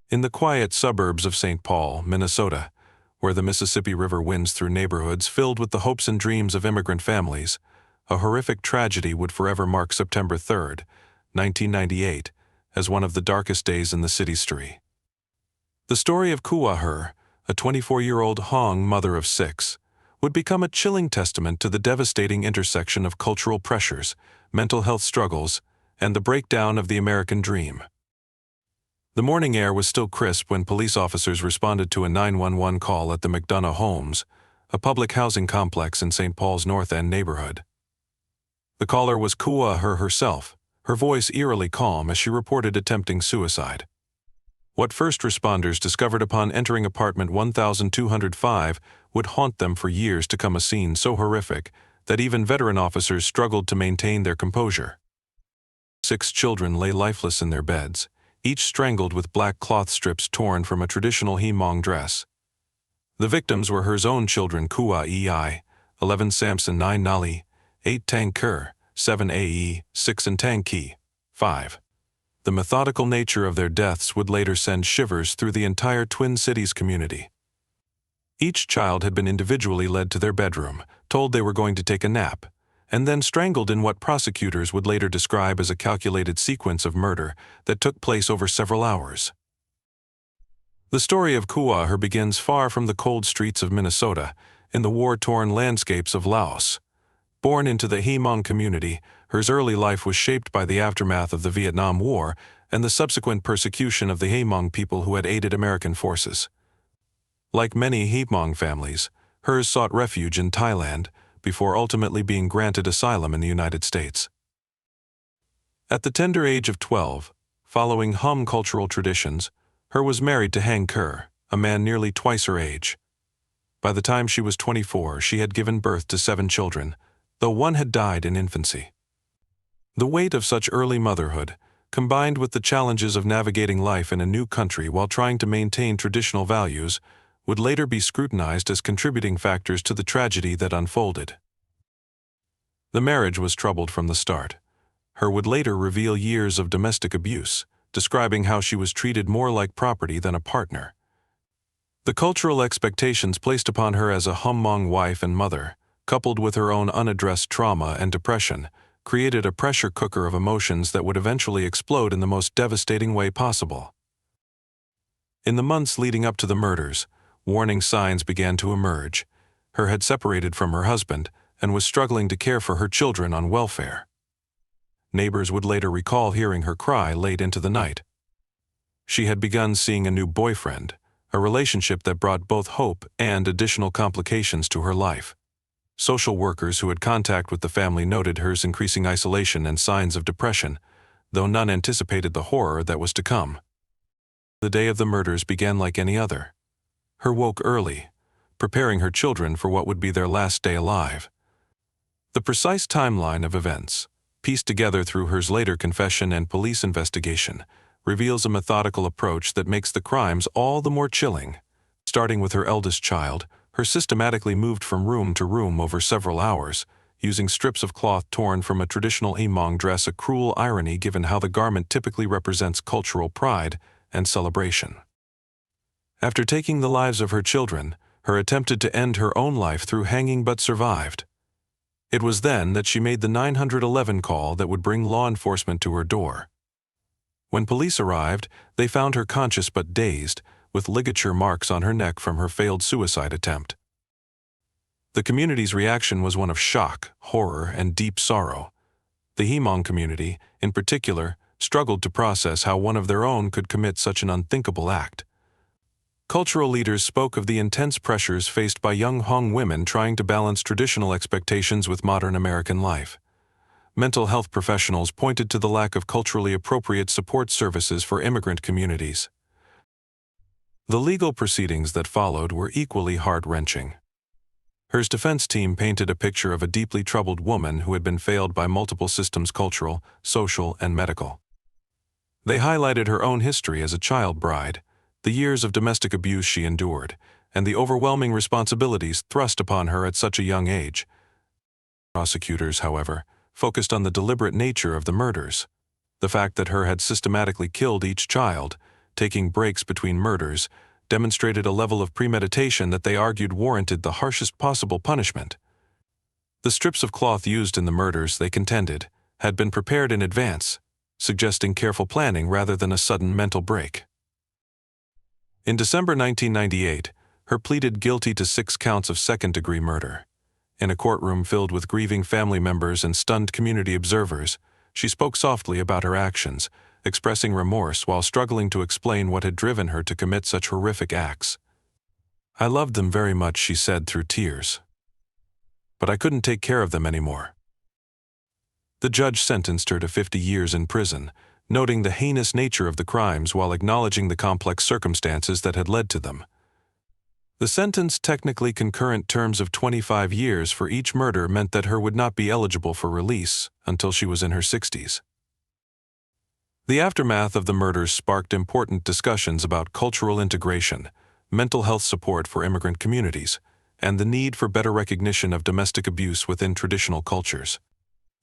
In the quiet suburbs of St. Paul, Minnesota, where the Mississippi River winds through neighborhoods filled with the hopes and dreams of immigrant families, a horrific tragedy would forever mark September 3, 1998, as one of the darkest days in the city's history. The story of Kuwa, a 24-year-old Hong mother of 6, would become a chilling testament to the devastating intersection of cultural pressures, mental health struggles, and the breakdown of the American dream. The morning air was still crisp when police officers responded to a 911 call at the McDonough Homes, a public housing complex in St. Paul's North End neighborhood. The caller was Kuwa herself, her voice eerily calm as she reported attempting suicide. What first responders discovered upon entering apartment 1205 would haunt them for years to come, a scene so horrific that even veteran officers struggled to maintain their composure. 6 children lay lifeless in their beds, each strangled with black cloth strips torn from a traditional Hmong dress. The victims were her own children, Kuwa Ei, 11 Samson, 9 Nali, 8 Tang Ker, 7 Ae, 6 and Tang Ki, 5. The methodical nature of their deaths would later send shivers through the entire Twin Cities community. Each child had been individually led to their bedroom, told they were going to take a nap, and then strangled in what prosecutors would later describe as a calculated sequence of murder that took place over several hours. The story of Kuwa begins far from the cold streets of Minnesota, in the war-torn landscapes of Laos. Born into the Hmong community, her early life was shaped by the aftermath of the Vietnam War and the subsequent persecution of the Hmong people who had aided American forces. Like many Hmong families, hers sought refuge in Thailand, before ultimately being granted asylum in the United States. At the tender age of 12, following Hmong cultural traditions, her was married to Hang Ker, a man nearly twice her age. By the time she was 24, she had given birth to 7 children, though one had died in infancy. The weight of such early motherhood, combined with the challenges of navigating life in a new country while trying to maintain traditional values, would later be scrutinized as contributing factors to the tragedy that unfolded. The marriage was troubled from the start. Her would later reveal years of domestic abuse, describing how she was treated more like property than a partner. The cultural expectations placed upon her as a Hmong wife and mother, coupled with her own unaddressed trauma and depression, created a pressure cooker of emotions that would eventually explode in the most devastating way possible. In the months leading up to the murders, warning signs began to emerge. Her had separated from her husband and was struggling to care for her children on welfare. Neighbors would later recall hearing her cry late into the night. She had begun seeing a new boyfriend, a relationship that brought both hope and additional complications to her life. Social workers who had contact with the family noted her increasing isolation and signs of depression, though none anticipated the horror that was to come. The day of the murders began like any other. Her woke early, preparing her children for what would be their last day alive. The precise timeline of events, pieced together through her later confession and police investigation, reveals a methodical approach that makes the crimes all the more chilling. Starting with her eldest child, her systematically moved from room to room over several hours, using strips of cloth torn from a traditional Hmong dress, a cruel irony given how the garment typically represents cultural pride and celebration. After taking the lives of her children, her attempted to end her own life through hanging but survived. It was then that she made the 911 call that would bring law enforcement to her door. When police arrived, they found her conscious but dazed, with ligature marks on her neck from her failed suicide attempt. The community's reaction was one of shock, horror, and deep sorrow. The Hmong community, in particular, struggled to process how one of their own could commit such an unthinkable act. Cultural leaders spoke of the intense pressures faced by young Hmong women trying to balance traditional expectations with modern American life. Mental health professionals pointed to the lack of culturally appropriate support services for immigrant communities. The legal proceedings that followed were equally heart-wrenching. Her defense team painted a picture of a deeply troubled woman who had been failed by multiple systems: cultural, social, and medical. They highlighted her own history as a child bride, the years of domestic abuse she endured, and the overwhelming responsibilities thrust upon her at such a young age. Prosecutors, however, focused on the deliberate nature of the murders. The fact that her had systematically killed each child, taking breaks between murders, demonstrated a level of premeditation that they argued warranted the harshest possible punishment. The strips of cloth used in the murders, they contended, had been prepared in advance, suggesting careful planning rather than a sudden mental break. In December 1998, her pleaded guilty to 6 counts of second-degree murder. In a courtroom filled with grieving family members and stunned community observers, she spoke softly about her actions, expressing remorse while struggling to explain what had driven her to commit such horrific acts. "I loved them very much," she said through tears. "But I couldn't take care of them anymore." The judge sentenced her to 50 years in prison, noting the heinous nature of the crimes while acknowledging the complex circumstances that had led to them. The sentence, technically concurrent terms of 25 years for each murder, meant that her would not be eligible for release until she was in her 60s. The aftermath of the murders sparked important discussions about cultural integration, mental health support for immigrant communities, and the need for better recognition of domestic abuse within traditional cultures.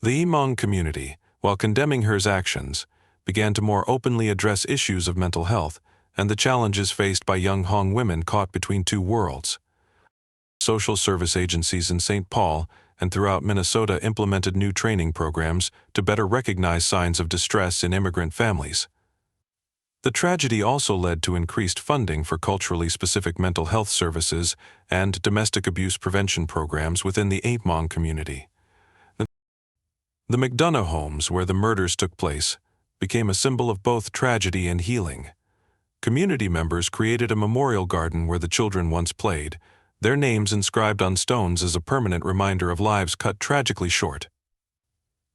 The Hmong community, while condemning her actions, began to more openly address issues of mental health and the challenges faced by young Hmong women caught between two worlds. Social service agencies in St. Paul and throughout Minnesota implemented new training programs to better recognize signs of distress in immigrant families. The tragedy also led to increased funding for culturally specific mental health services and domestic abuse prevention programs within the Hmong community. The McDonough homes, where the murders took place, became a symbol of both tragedy and healing. Community members created a memorial garden where the children once played, their names inscribed on stones as a permanent reminder of lives cut tragically short.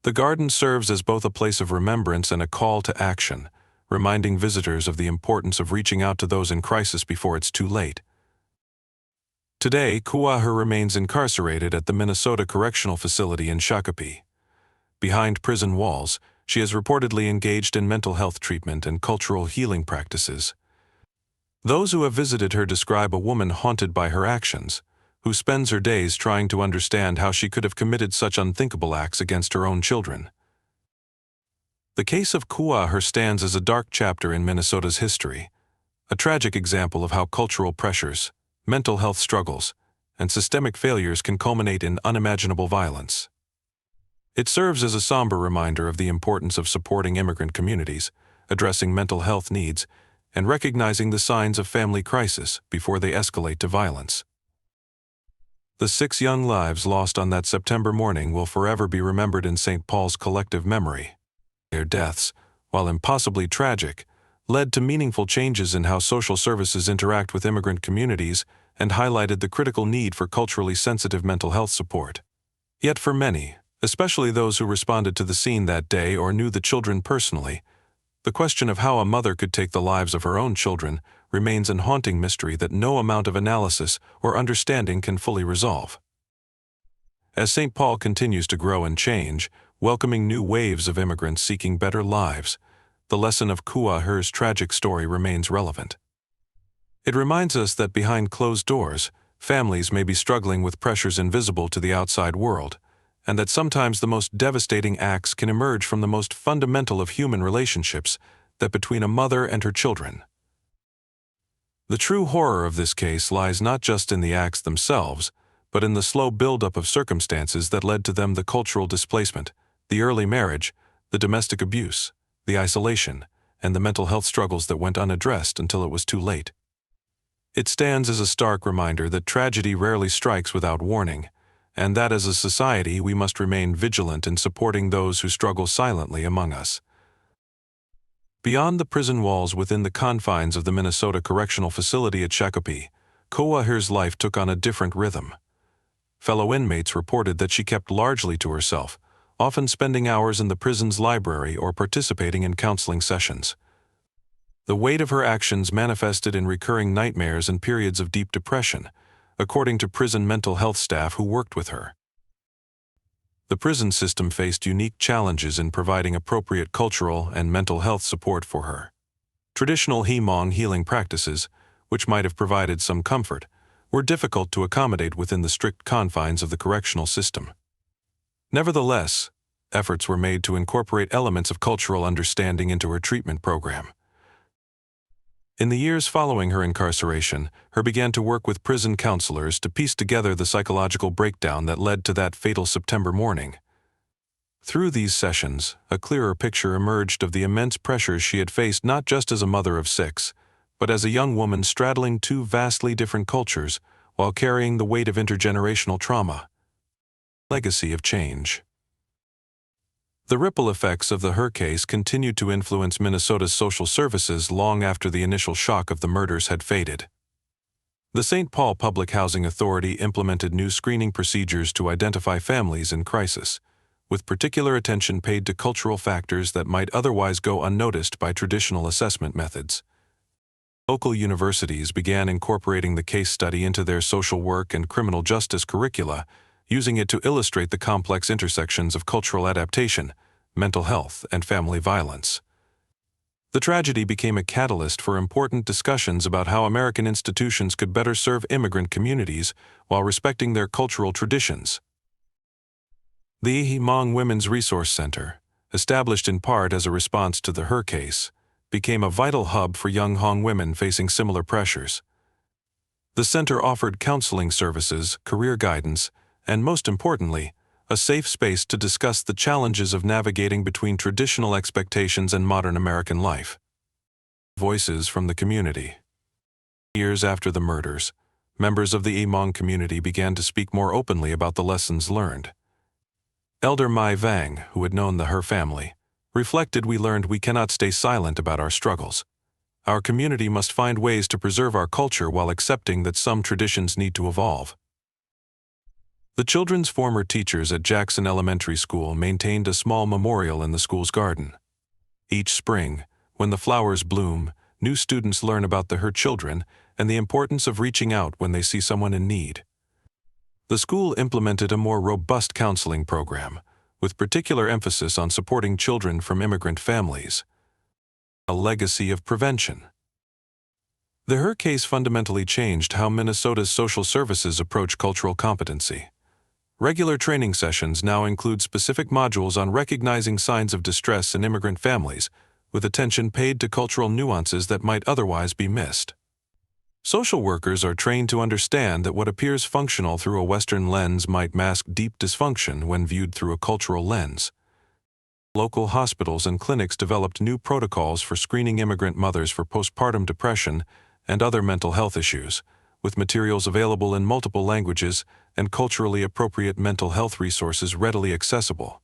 The garden serves as both a place of remembrance and a call to action, reminding visitors of the importance of reaching out to those in crisis before it's too late. Today, Kuaher remains incarcerated at the Minnesota Correctional Facility in Shakopee. Behind prison walls, she has reportedly engaged in mental health treatment and cultural healing practices. Those who have visited her describe a woman haunted by her actions, who spends her days trying to understand how she could have committed such unthinkable acts against her own children. The case of Kuaher stands as a dark chapter in Minnesota's history, a tragic example of how cultural pressures, mental health struggles, and systemic failures can culminate in unimaginable violence. It serves as a somber reminder of the importance of supporting immigrant communities, addressing mental health needs, and recognizing the signs of family crisis before they escalate to violence. The 6 young lives lost on that September morning will forever be remembered in St. Paul's collective memory. Their deaths, while impossibly tragic, led to meaningful changes in how social services interact with immigrant communities and highlighted the critical need for culturally sensitive mental health support. Yet for many, especially those who responded to the scene that day or knew the children personally, the question of how a mother could take the lives of her own children remains an haunting mystery that no amount of analysis or understanding can fully resolve. As St. Paul continues to grow and change, welcoming new waves of immigrants seeking better lives, the lesson of Kuaher's tragic story remains relevant. It reminds us that behind closed doors, families may be struggling with pressures invisible to the outside world, and that sometimes the most devastating acts can emerge from the most fundamental of human relationships, that between a mother and her children. The true horror of this case lies not just in the acts themselves, but in the slow buildup of circumstances that led to them: the cultural displacement, the early marriage, the domestic abuse, the isolation, and the mental health struggles that went unaddressed until it was too late. It stands as a stark reminder that tragedy rarely strikes without warning, and that as a society we must remain vigilant in supporting those who struggle silently among us. Beyond the prison walls, within the confines of the Minnesota Correctional Facility at Shakopee, Kuaher's life took on a different rhythm. Fellow inmates reported that she kept largely to herself, often spending hours in the prison's library or participating in counseling sessions. The weight of her actions manifested in recurring nightmares and periods of deep depression, according to prison mental health staff who worked with her. The prison system faced unique challenges in providing appropriate cultural and mental health support for her. Traditional Hmong healing practices, which might have provided some comfort, were difficult to accommodate within the strict confines of the correctional system. Nevertheless, efforts were made to incorporate elements of cultural understanding into her treatment program. In the years following her incarceration, her began to work with prison counselors to piece together the psychological breakdown that led to that fatal September morning. Through these sessions, a clearer picture emerged of the immense pressures she had faced not just as a mother of 6, but as a young woman straddling two vastly different cultures while carrying the weight of intergenerational trauma. Legacy of change. The ripple effects of the Her case continued to influence Minnesota's social services long after the initial shock of the murders had faded. The St. Paul Public Housing Authority implemented new screening procedures to identify families in crisis, with particular attention paid to cultural factors that might otherwise go unnoticed by traditional assessment methods. Local universities began incorporating the case study into their social work and criminal justice curricula, using it to illustrate the complex intersections of cultural adaptation, mental health, and family violence. The tragedy became a catalyst for important discussions about how American institutions could better serve immigrant communities while respecting their cultural traditions. The Hmong Women's Resource Center, established in part as a response to the Her case, became a vital hub for young Hmong women facing similar pressures. The center offered counseling services, career guidance, and most importantly, a safe space to discuss the challenges of navigating between traditional expectations and modern American life. Voices from the community. Years after the murders, members of the Hmong community began to speak more openly about the lessons learned. Elder Mai Vang, who had known the Her family, reflected, "We learned we cannot stay silent about our struggles. Our community must find ways to preserve our culture while accepting that some traditions need to evolve." The children's former teachers at Jackson Elementary School maintained a small memorial in the school's garden. Each spring, when the flowers bloom, new students learn about the Her children and the importance of reaching out when they see someone in need. The school implemented a more robust counseling program, with particular emphasis on supporting children from immigrant families. A legacy of prevention. The Her case fundamentally changed how Minnesota's social services approach cultural competency. Regular training sessions now include specific modules on recognizing signs of distress in immigrant families, with attention paid to cultural nuances that might otherwise be missed. Social workers are trained to understand that what appears functional through a Western lens might mask deep dysfunction when viewed through a cultural lens. Local hospitals and clinics developed new protocols for screening immigrant mothers for postpartum depression and other mental health issues, with materials available in multiple languages and culturally appropriate mental health resources readily accessible.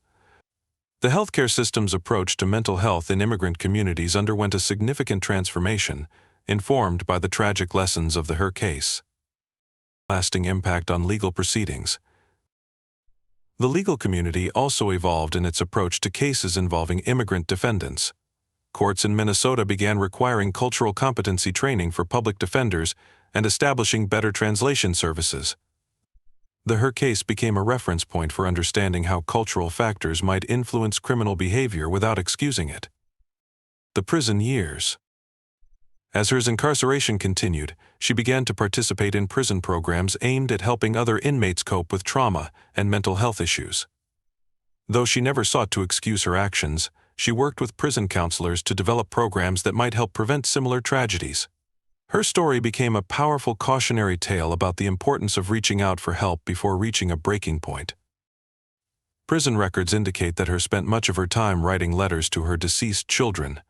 The healthcare system's approach to mental health in immigrant communities underwent a significant transformation, informed by the tragic lessons of the Her case. Lasting impact on legal proceedings. The legal community also evolved in its approach to cases involving immigrant defendants. Courts in Minnesota began requiring cultural competency training for public defenders and establishing better translation services. The Her case became a reference point for understanding how cultural factors might influence criminal behavior without excusing it. The prison years. As her incarceration continued, she began to participate in prison programs aimed at helping other inmates cope with trauma and mental health issues. Though she never sought to excuse her actions, she worked with prison counselors to develop programs that might help prevent similar tragedies. Her story became a powerful cautionary tale about the importance of reaching out for help before reaching a breaking point. Prison records indicate that Her spent much of her time writing letters to her deceased children,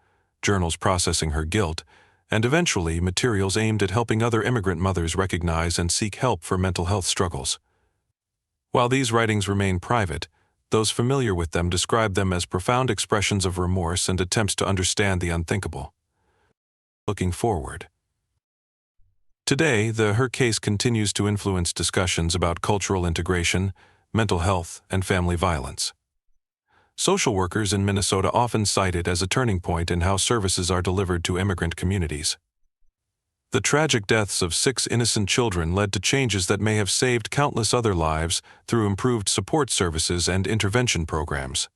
journals processing her guilt, and eventually materials aimed at helping other immigrant mothers recognize and seek help for mental health struggles. While these writings remain private, those familiar with them describe them as profound expressions of remorse and attempts to understand the unthinkable. Looking forward. Today, the Her case continues to influence discussions about cultural integration, mental health, and family violence. Social workers in Minnesota often cite it as a turning point in how services are delivered to immigrant communities. The tragic deaths of 6 innocent children led to changes that may have saved countless other lives through improved support services and intervention programs.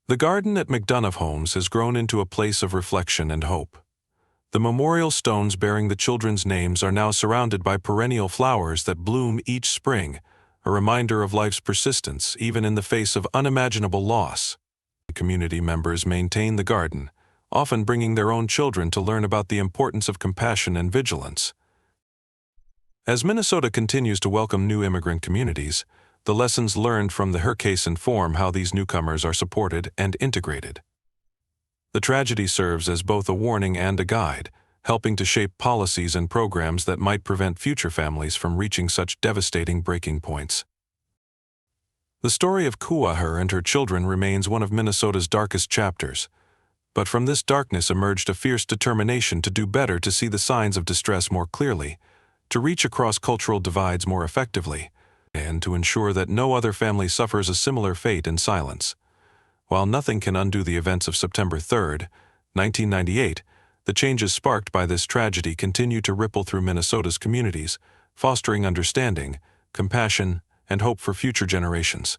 The garden at McDonough Homes has grown into a place of reflection and hope. The memorial stones bearing the children's names are now surrounded by perennial flowers that bloom each spring, a reminder of life's persistence even in the face of unimaginable loss. Community members maintain the garden, often bringing their own children to learn about the importance of compassion and vigilance. As Minnesota continues to welcome new immigrant communities, the lessons learned from her case inform how these newcomers are supported and integrated. The tragedy serves as both a warning and a guide, helping to shape policies and programs that might prevent future families from reaching such devastating breaking points. The story of Kuaher and her children remains one of Minnesota's darkest chapters, but from this darkness emerged a fierce determination to do better, to see the signs of distress more clearly, to reach across cultural divides more effectively, and to ensure that no other family suffers a similar fate in silence. While nothing can undo the events of September 3, 1998, the changes sparked by this tragedy continue to ripple through Minnesota's communities, fostering understanding, compassion, and hope for future generations.